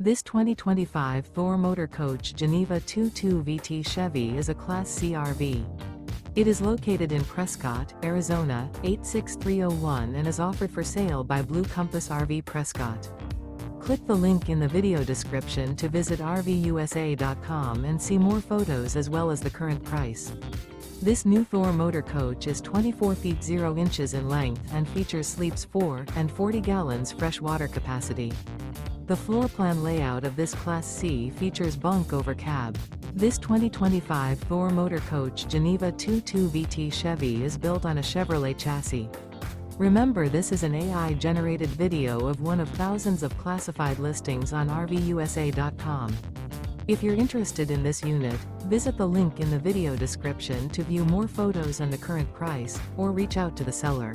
This 2025 Thor Motor Coach Geneva 22 VT Chevy is a Class C RV. It is located in Prescott, Arizona, 86301 and is offered for sale by Blue Compass RV Prescott. Click the link in the video description to visit RVUSA.com and see more photos as well as the current price. This new Thor Motor Coach is 24 feet 0 inches in length and features sleeps 4 and 40 gallons fresh water capacity. The floor plan layout of this Class C features Bunk Over Cab. This 2025 Thor Motor Coach Geneva 22 VT Chevy is built on a Chevrolet chassis. Remember, this is an AI-generated video of one of thousands of classified listings on RVUSA.com. If you're interested in this unit, visit the link in the video description to view more photos and the current price, or reach out to the seller.